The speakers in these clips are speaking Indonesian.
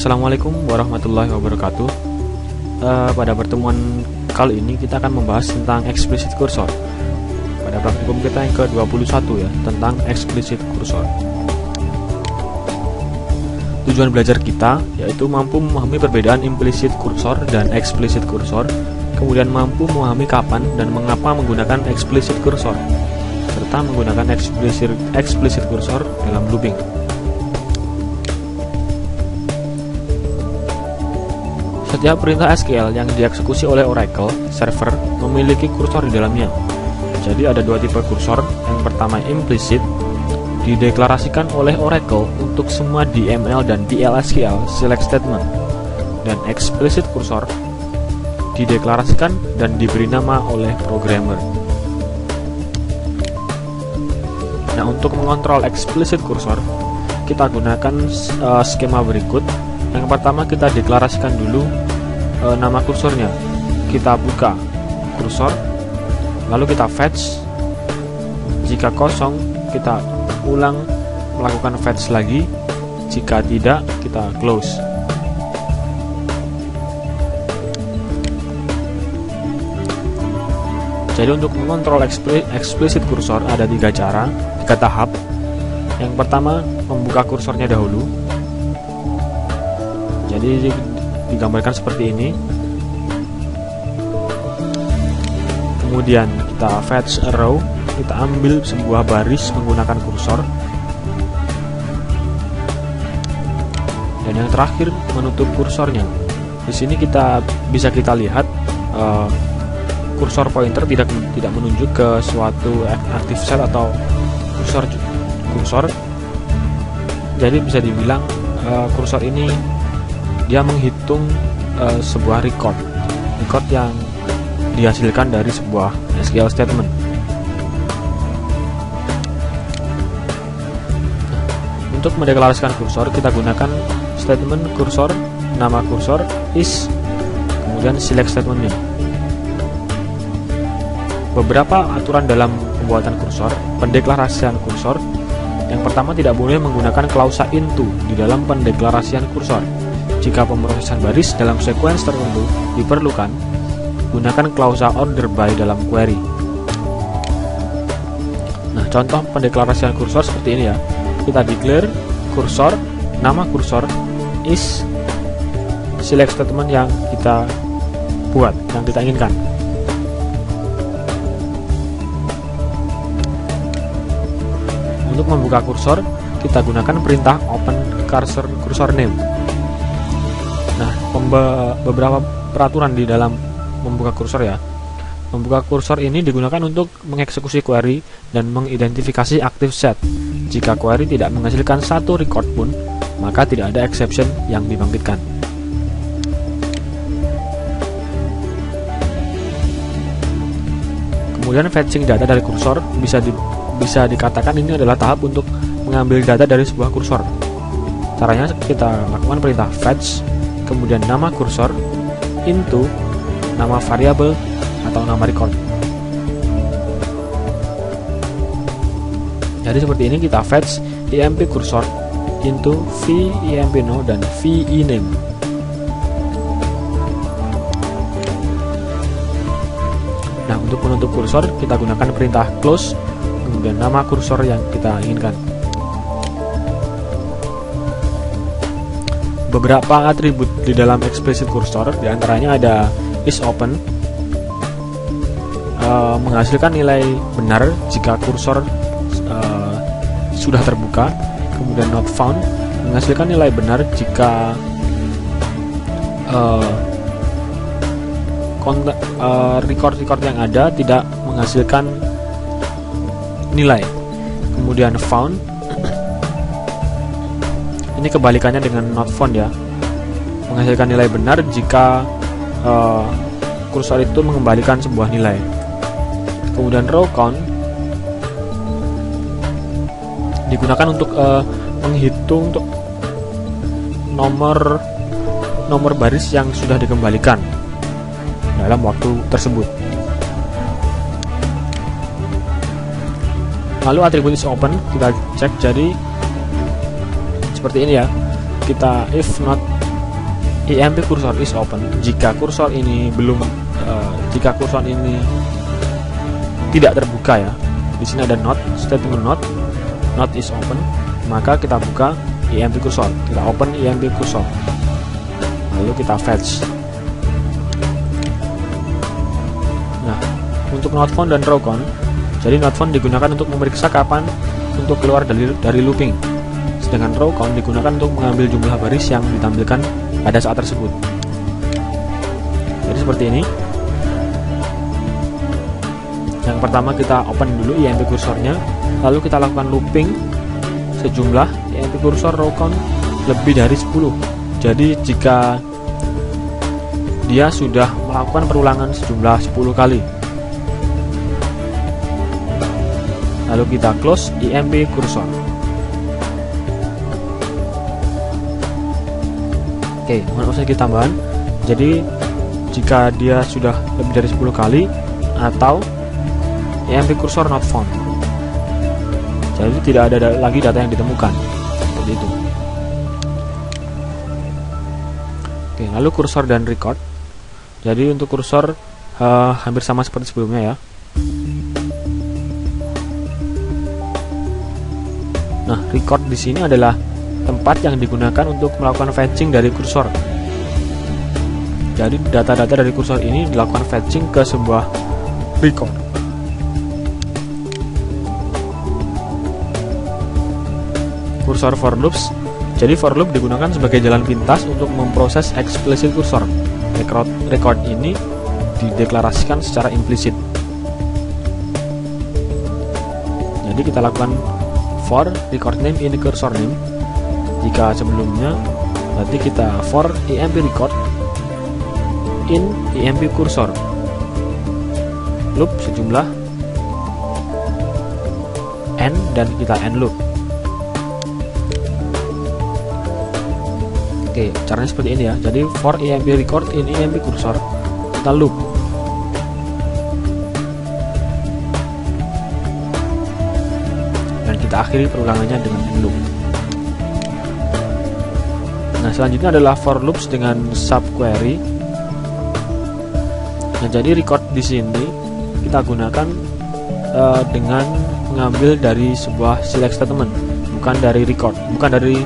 Assalamualaikum warahmatullahi wabarakatuh. Pada pertemuan kali ini kita akan membahas tentang explicit cursor. Pada praktikum kita yang ke-21 ya, tentang explicit cursor. Tujuan belajar kita yaitu mampu memahami perbedaan implicit cursor dan explicit cursor, kemudian mampu memahami kapan dan mengapa menggunakan explicit cursor, serta menggunakan explicit cursor dalam looping. Setiap perintah SQL yang dieksekusi oleh Oracle server memiliki kursor di dalamnya. Jadi ada dua tipe kursor. Yang pertama implicit, dideklarasikan oleh Oracle untuk semua DML dan DLSQL select statement. Dan explicit kursor dideklarasikan dan diberi nama oleh programmer. Nah, untuk mengontrol explicit kursor, kita gunakan skema berikut. Yang pertama, kita deklarasikan dulu nama kursornya. Kita buka kursor, lalu kita fetch. Jika kosong, kita ulang melakukan fetch lagi. Jika tidak, kita close. Jadi untuk mengontrol explicit kursor ada tiga tahap. Yang pertama, membuka kursornya dahulu. Jadi digambarkan seperti ini. Kemudian kita fetch a row, kita ambil sebuah baris menggunakan kursor. Dan yang terakhir, menutup kursornya. Di sini bisa kita lihat kursor pointer tidak menunjuk ke suatu active set atau kursor. Jadi bisa dibilang kursor ini dia menghitung sebuah record yang dihasilkan dari sebuah SQL statement. Untuk mendeklarasikan kursor, kita gunakan statement kursor, nama kursor, is, kemudian select statementnya. Beberapa aturan dalam pembuatan kursor, pendeklarasian kursor. Yang pertama, tidak boleh menggunakan klausa into di dalam pendeklarasian kursor. Jika pemrosesan baris dalam sequence tertentu diperlukan, gunakan klausa order by dalam query. Nah, contoh pendeklarasian kursor seperti ini ya. Kita declare kursor, nama kursor, is, select statement yang kita buat, yang kita inginkan. Untuk membuka kursor, kita gunakan perintah open cursor name. Nah, beberapa peraturan di dalam membuka kursor ya. Membuka kursor ini digunakan untuk mengeksekusi query dan mengidentifikasi active set. Jika query tidak menghasilkan satu record pun, maka tidak ada exception yang dibangkitkan. Kemudian fetching data dari kursor bisa dikatakan ini adalah tahap untuk mengambil data dari sebuah kursor. Caranya kita lakukan perintah fetch, kemudian nama kursor, into, nama variabel atau nama record. Jadi seperti ini kita fetch emp kursor, into, v emp no dan v ename. Nah, untuk menutup kursor kita gunakan perintah close, kemudian nama kursor yang kita inginkan. Beberapa atribut di dalam explicit cursor, diantaranya ada isOpen, menghasilkan nilai benar jika kursor sudah terbuka. Kemudian notFound, menghasilkan nilai benar jika record yang ada tidak menghasilkan nilai. Kemudian found, ini kebalikannya dengan not found ya, menghasilkan nilai benar jika kursor itu mengembalikan sebuah nilai. Kemudian row count digunakan untuk menghitung untuk nomor baris yang sudah dikembalikan dalam waktu tersebut. Lalu atribut isOpen kita cek, jadi seperti ini ya. Kita if not EMP cursor is open. Jika kursor ini tidak terbuka ya. Di sini ada not, statement not is open, maka kita buka EMP cursor. Kita open EMP cursor. Lalu kita fetch. Nah, untuk not found dan row count, jadi not found digunakan untuk memeriksa kapan untuk keluar dari looping, sedangkan row count digunakan untuk mengambil jumlah baris yang ditampilkan pada saat tersebut. Jadi seperti ini. Yang pertama kita open dulu EMP cursornya, lalu kita lakukan looping sejumlah EMP cursor row count lebih dari 10. Jadi jika dia sudah melakukan perulangan sejumlah 10 kali, lalu kita close EMP cursor. Oke, mohon sedikit tambahan. Jadi jika dia sudah lebih dari 10 kali atau EMP cursor not found, jadi tidak ada lagi data yang ditemukan, seperti itu. Oke, lalu kursor dan record. Jadi untuk kursor hampir sama seperti sebelumnya ya. Nah, record di sini adalah tempat yang digunakan untuk melakukan fetching dari kursor. Jadi data-data dari kursor ini dilakukan fetching ke sebuah record. Kursor for loops. Jadi for loop digunakan sebagai jalan pintas untuk memproses eksplisit kursor. Record ini dideklarasikan secara implisit. Jadi kita lakukan for record name in cursor name. Jika sebelumnya berarti kita for EMP record in EMP cursor loop sejumlah n dan kita n loop. Oke, caranya seperti ini ya. Jadi for EMP record in EMP cursor kita loop. Dan kita akhiri perulangannya dengan loop. Nah, selanjutnya adalah for loops dengan subquery. Nah, jadi record di sini kita gunakan dengan mengambil dari sebuah select statement, bukan dari record, bukan dari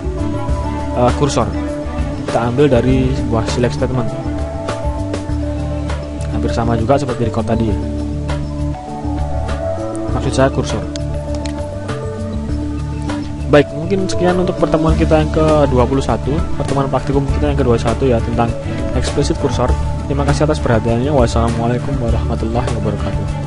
kursor. Kita ambil dari sebuah select statement. Hampir sama juga seperti record tadi ya. Maksud saya kursor. Baik, mungkin sekian untuk pertemuan kita yang ke-21, pertemuan praktikum kita yang ke-21 ya, tentang explicit kursor. Terima kasih atas perhatiannya. Wassalamualaikum warahmatullahi wabarakatuh.